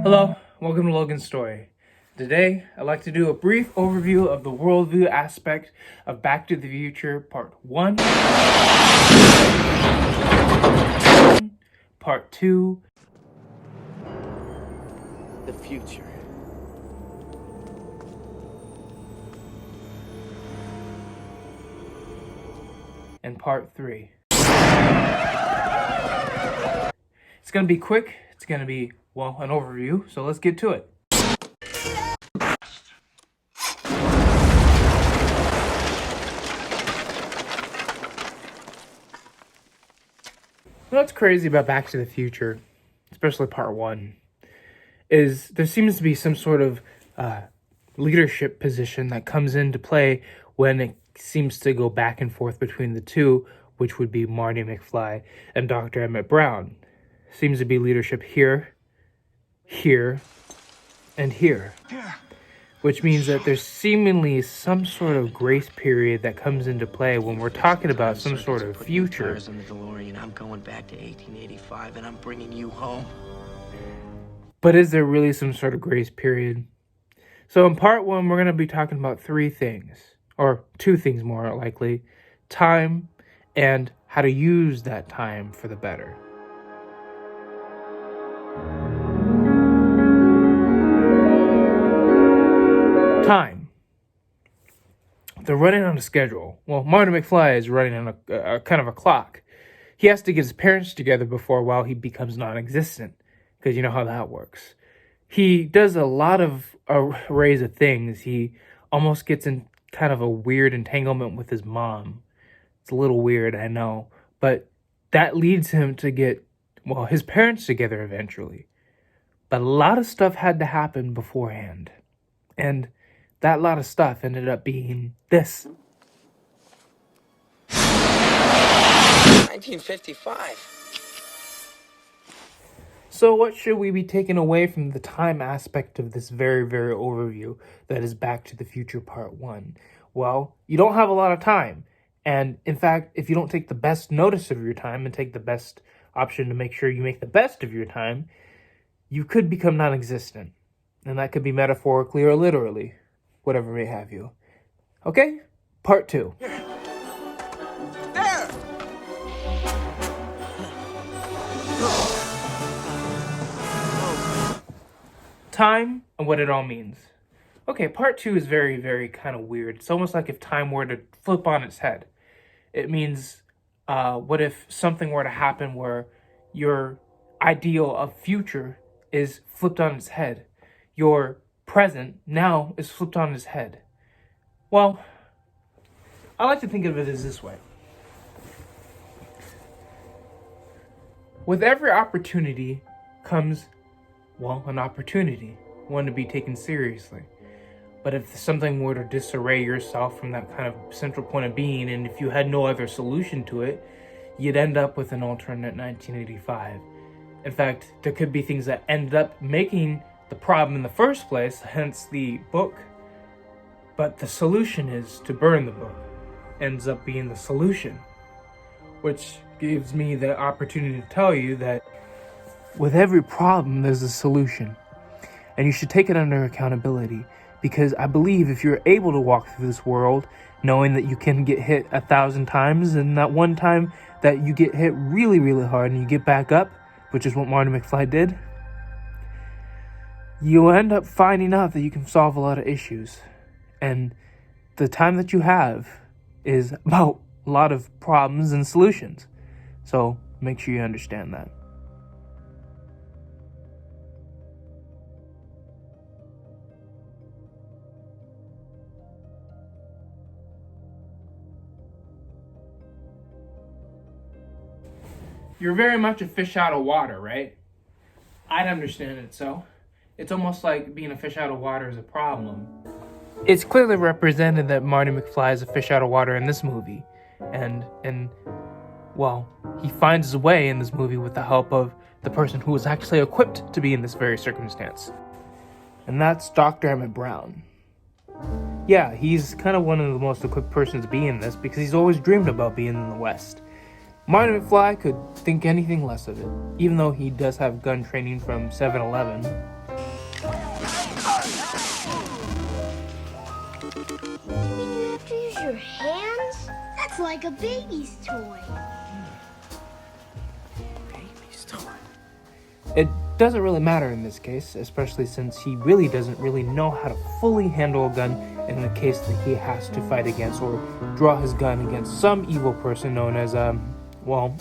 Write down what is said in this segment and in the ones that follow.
Hello, welcome to Logan's Story. Today, I'd like to do a brief overview of the worldview aspect of Back to the Future Part 1, Part 2, the future. and Part 3. It's going to be quick, it's going to be, an overview, so let's get to it. What's crazy about Back to the Future, especially Part 1, is there seems to be some sort of leadership position that comes into play when it seems to go back and forth between the two, which would be Marty McFly and Dr. Emmett Brown. Seems to be leadership here, and here. Which means that there's seemingly some sort of grace period that comes into play when we're talking about some sort of future. On the DeLorean, I'm going back to 1885 and I'm bringing you home. But is there really some sort of grace period? So in Part 1, we're going to be talking about three things, or two things more likely: time and how to use that time for the better. Time. They're running on a schedule. Well, Marty McFly is running on a kind of a clock. He has to get his parents together while he becomes non-existent, because you know how that works. He does a lot of arrays of things. He almost gets in kind of a weird entanglement with his mom. It's a little weird, I know, but that leads him to get, his parents together eventually. But a lot of stuff had to happen beforehand. And that lot of stuff ended up being this. 1955. So what should we be taking away from the time aspect of this very, very overview that is Back to the Future Part 1? Well, you don't have a lot of time. And in fact, if you don't take the best notice of your time and take the best option to make sure you make the best of your time, you could become non-existent. And that could be metaphorically or literally, whatever may have you. Okay? Part 2. There! Time and what it all means. Okay, Part 2 is very, very kind of weird. It's almost like if time were to flip on its head. It means, what if something were to happen where your ideal of future is flipped on its head? Your present now is flipped on its head. Well, I like to think of it as this way. With every opportunity comes, an opportunity, one to be taken seriously. But if something were to disarray yourself from that kind of central point of being, and if you had no other solution to it, you'd end up with an alternate 1985. In fact, there could be things that ended up making the problem in the first place, hence the book. But the solution is to burn the book. Ends up being the solution. Which gives me the opportunity to tell you that with every problem, there's a solution. And you should take it under accountability. Because I believe if you're able to walk through this world knowing that you can get hit 1,000 times, and that one time that you get hit really, really hard and you get back up, which is what Marty McFly did, you'll end up finding out that you can solve a lot of issues. And the time that you have is about a lot of problems and solutions. So make sure you understand that. You're very much a fish out of water, right? I'd understand it so. It's almost like being a fish out of water is a problem. It's clearly represented that Marty McFly is a fish out of water in this movie. And he finds his way in this movie with the help of the person who was actually equipped to be in this very circumstance. And that's Dr. Emmett Brown. Yeah, he's kind of one of the most equipped persons to be in this because he's always dreamed about being in the West. Marty McFly could think anything less of it, even though he does have gun training from 7-Eleven. You mean you have to use your hands? That's like a baby's toy. Baby's toy. It doesn't really matter in this case, especially since he really doesn't really know how to fully handle a gun in the case that he has to fight against or draw his gun against some evil person known as, well...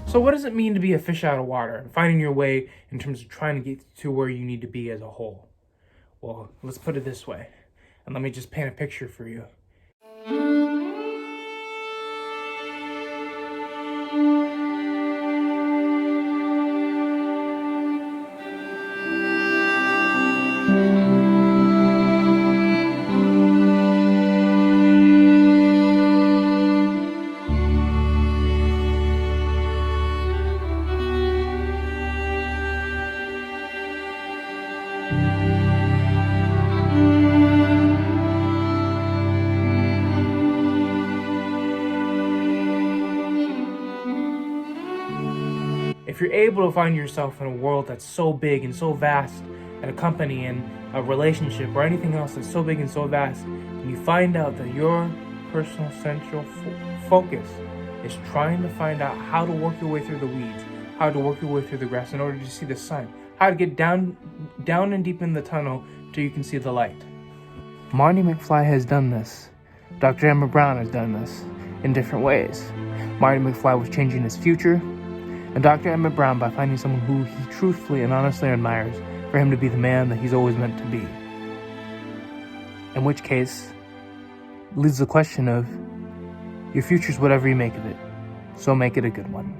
So what does it mean to be a fish out of water and finding your way in terms of trying to get to where you need to be as a whole? Well, let's put it this way, and let me just paint a picture for you. If you're able to find yourself in a world that's so big and so vast, and a company and a relationship or anything else that's so big and so vast, and you find out that your personal central focus is trying to find out how to work your way through the weeds, how to work your way through the grass in order to see the sun, how to get down and deep in the tunnel till you can see the light. Marty McFly has done this. Dr. Emmett Brown has done this in different ways. Marty McFly was changing his future, and Dr. Emmett Brown by finding someone who he truthfully and honestly admires for him to be the man that he's always meant to be. In which case, leaves the question of, your future's whatever you make of it, so make it a good one.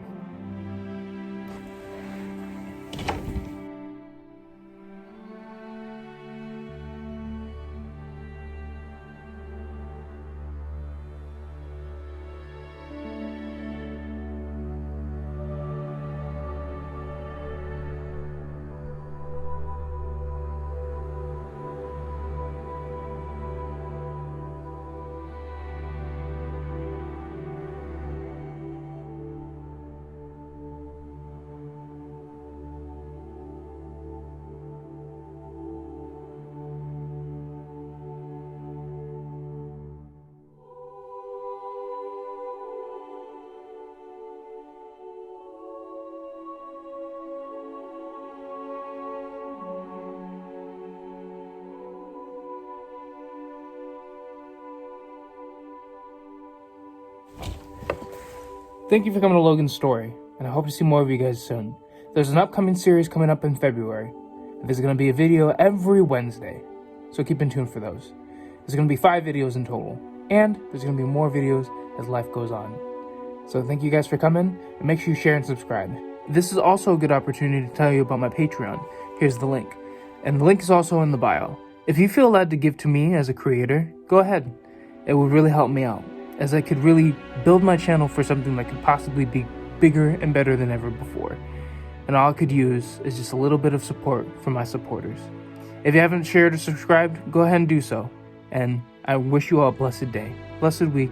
Thank you for coming to Logan's Story, and I hope to see more of you guys soon. There's an upcoming series coming up in February. There's going to be a video every Wednesday, so keep in tune for those. There's going to be 5 videos in total, and there's going to be more videos as life goes on. So thank you guys for coming, and make sure you share and subscribe. This is also a good opportunity to tell you about my Patreon. Here's the link, and the link is also in the bio. If you feel led to give to me as a creator, go ahead. It would really help me out, as I could really build my channel for something that could possibly be bigger and better than ever before. And all I could use is just a little bit of support from my supporters. If you haven't shared or subscribed, go ahead and do so. And I wish you all a blessed day, blessed week,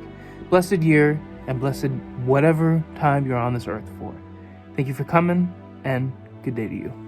blessed year, and blessed whatever time you're on this earth for. Thank you for coming, and good day to you.